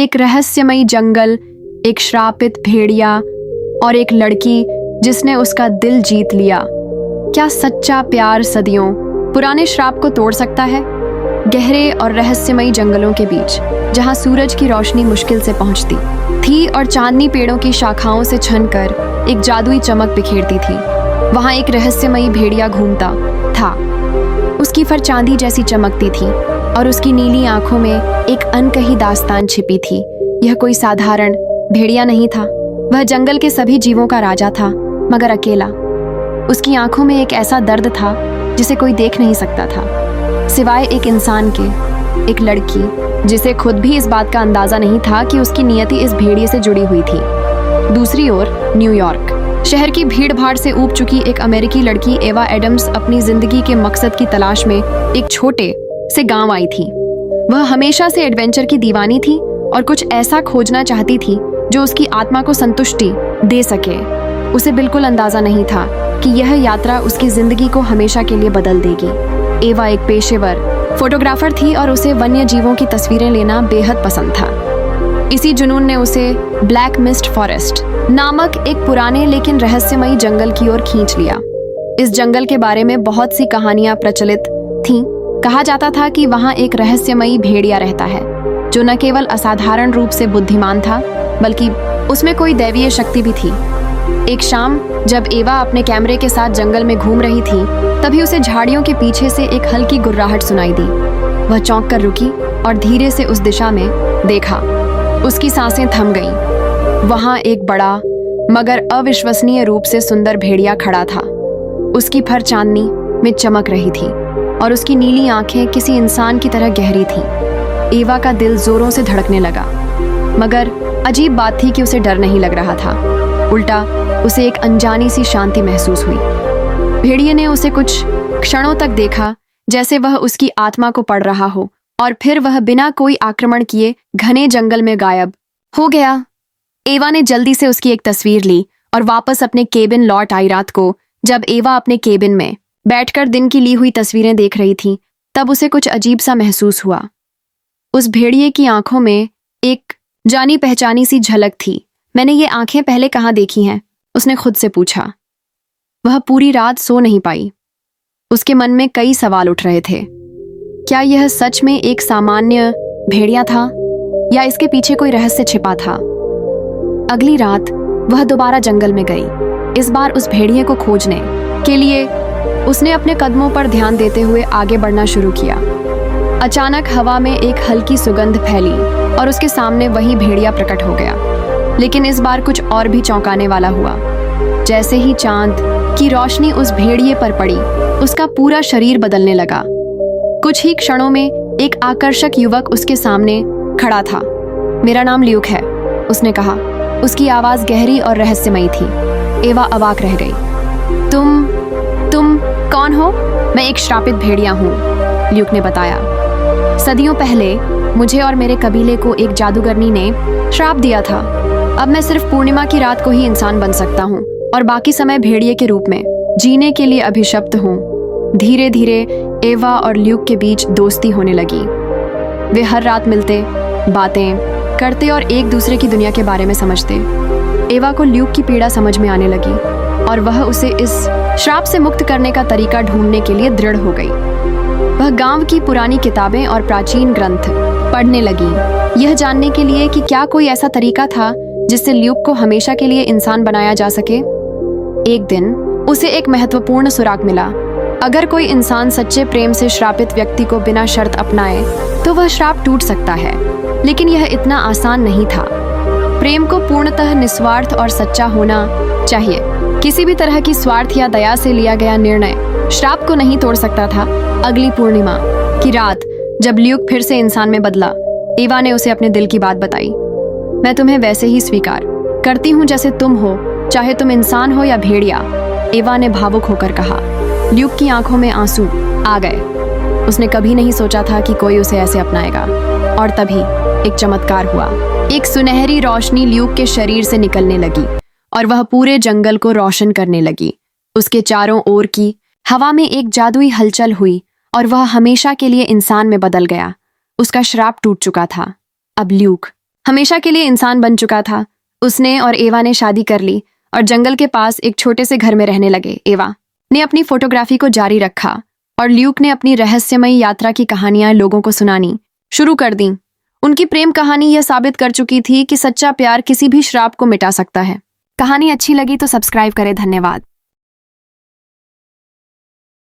एक रहस्यमयी जंगल, एक श्रापित भेड़िया और एक लड़की जिसने उसका दिल जीत लिया। क्या सच्चा प्यार सदियों पुराने श्राप को तोड़ सकता है? गहरे और रहस्यमयी जंगलों के बीच, जहां सूरज की रोशनी मुश्किल से पहुंचती थी और चांदनी पेड़ों की शाखाओं से छनकर एक जादुई चमक बिखेरती थी, वहां एक रहस्यमयी भेड़िया घूमता था। उसकी फर चांदी जैसी चमकती थी और उसकी नीली आंखों में एक अनकही दास्तान छिपी थी। यह कोई साधारण भेड़िया नहीं था, वह जंगल के सभी जीवों का राजा था, मगर अकेला। उसकी आंखों में एक ऐसा दर्द था जिसे कोई देख नहीं सकता था, सिवाय एक इंसान के, एक लड़की जिसे खुद भी इस बात का अंदाजा नहीं था कि उसकी नियति इस भेड़िए से जुड़ी हुई थी। दूसरी ओर न्यूयॉर्क शहर की भीड़ भाड़ से ऊब चुकी एक अमेरिकी लड़की एवा एडम्स अपनी जिंदगी के मकसद की तलाश में एक छोटे से गांव आई थी। वह हमेशा से एडवेंचर की दीवानी थी और कुछ ऐसा खोजना चाहती थी जो उसकी आत्मा को संतुष्टि दे सके। उसे बिल्कुल अंदाजा नहीं था कि यह यात्रा उसकी जिंदगी को हमेशा के लिए बदल देगी। एवा एक पेशेवर फोटोग्राफर थी और उसे वन्य जीवों की तस्वीरें लेना बेहद पसंद था। इसी जुनून ने उसे ब्लैक मिस्ट फॉरेस्ट नामक एक पुराने लेकिन रहस्यमयी जंगल की ओर खींच लिया। इस जंगल के बारे में बहुत सी कहानियां प्रचलित थीं। कहा जाता था कि वहां एक रहस्यमयी भेड़िया रहता है जो न केवल असाधारण रूप से बुद्धिमान था, बल्कि उसमें कोई दैवीय शक्ति भी थी। एक शाम जब एवा अपने कैमरे के साथ जंगल में घूम रही थी, तभी उसे झाड़ियों के पीछे से एक हल्की गुर्राहट सुनाई दी। वह चौंक कर रुकी और धीरे से उस दिशा में देखा। उसकी सांसें थम गईं। वहां एक बड़ा मगर अविश्वसनीय रूप से सुंदर भेड़िया खड़ा था। उसकी फर चांदनी में चमक रही थी और उसकी नीली आंखें किसी इंसान की तरह गहरी थीं। एवा का दिल जोरों से धड़कने लगा, मगर अजीब बात थी कि उसे डर नहीं लग रहा था। उल्टा उसे एक अनजानी सी शांति महसूस हुई। भेड़िए ने उसे कुछ क्षणों तक देखा, जैसे वह उसकी आत्मा को पढ़ रहा हो, और फिर वह बिना कोई आक्रमण किए घने जंगल में गायब हो गया। एवा ने जल्दी से उसकी एक तस्वीर ली और वापस अपने केबिन लौट आई। रात को जब एवा अपने केबिन में बैठकर दिन की ली हुई तस्वीरें देख रही थी, तब उसे कुछ अजीब सा महसूस हुआ। उस भेड़िए की आंखों में एक जानी पहचानी सी झलक थी। मैंने ये आंखें पहले कहाँ देखी हैं? उसने खुद से पूछा। वह पूरी रात सो नहीं पाई। उसके मन में कई सवाल उठ रहे थे। क्या यह सच में एक सामान्य भेड़िया था या इसके पीछे कोई रहस्य छिपा था? अगली रात वह दोबारा जंगल में गई। इस बार उस भेड़िए को खोजने के लिए उसने अपने कदमों पर ध्यान देते हुए आगे बढ़ना शुरू किया। अचानक हवा में एक हल्की सुगंध फैली और उसके सामने वही भेड़िया प्रकट हो गया। लेकिन इस बार कुछ और भी चौंकाने वाला हुआ। जैसे ही चांद की रोशनी उस भेड़िए पर पड़ी, उसका पूरा शरीर बदलने लगा। कुछ ही क्षणों में एक आकर्षक युवक उसके सामने खड़ा था। मेरा नाम ल्यूक है, उसने कहा। उसकी आवाज गहरी और रहस्यमयी थी। एवा अवाक रह गई। तुम कौन हो? मैं एक श्रापित भेड़िया हूँ, ल्यूक ने बताया। सदियों पहले मुझे और मेरे कबीले को एक जादूगरनी ने श्राप दिया था। अब मैं सिर्फ पूर्णिमा की रात को ही इंसान बन सकता हूँ और बाकी समय भेड़िए के रूप में जीने के लिए अभिशप्त हूँ। धीरे धीरे एवा और ल्यूक के बीच दोस्ती होने लगी। वे हर रात मिलते, बातें करते और एक दूसरे की दुनिया के बारे में समझते। एवा को ल्यूक की पीड़ा समझ में आने लगी और वह उसे इस श्राप से मुक्त करने का तरीका ढूंढने के लिए दृढ़ हो गई। वह गांव की पुरानी किताबें और प्राचीन ग्रंथ पढ़ने लगी, यह जानने के लिए कि क्या कोई ऐसा तरीका था जिससे ल्यूक को हमेशा के लिए इंसान बनाया जा सके। एक दिन उसे एक महत्वपूर्ण सुराग मिला। अगर कोई इंसान सच्चे प्रेम से श्रापित व्यक्ति को बिना शर्त अपनाए तो वह श्राप टूट सकता है, लेकिन यह इतना आसान नहीं था। प्रेम को पूर्णतः निस्वार्थ और सच्चा होना चाहिए। किसी भी तरह की स्वार्थ या दया से लिया गया निर्णय श्राप को नहीं तोड़ सकता था। अगली पूर्णिमा की रात जब ल्यूक फिर से इंसान में बदला, एवा ने उसे अपने दिल की बात बताई। मैं तुम्हें वैसे ही स्वीकार करती हूँ जैसे तुम हो, चाहे तुम इंसान हो या भेड़िया, एवा ने भावुक होकर कहा। ल्यूक की आंखों में आंसू आ गए। उसने कभी नहीं सोचा था कि कोई उसे ऐसे अपनाएगा। और तभी एक चमत्कार हुआ। एक सुनहरी रोशनी ल्यूक के शरीर से निकलने लगी और वह पूरे जंगल को रोशन करने लगी। उसके चारों ओर की हवा में एक जादुई हलचल हुई और वह हमेशा के लिए इंसान में बदल गया। उसका श्राप टूट चुका था। अब ल्यूक हमेशा के लिए इंसान बन चुका था। उसने और एवा ने शादी कर ली और जंगल के पास एक छोटे से घर में रहने लगे। एवा ने अपनी फोटोग्राफी को जारी रखा और ल्यूक ने अपनी रहस्यमयी यात्रा की कहानियां लोगों को सुनानी शुरू कर दी। उनकी प्रेम कहानी यह साबित कर चुकी थी कि सच्चा प्यार किसी भी श्राप को मिटा सकता है। कहानी अच्छी लगी तो सब्सक्राइब करें। धन्यवाद।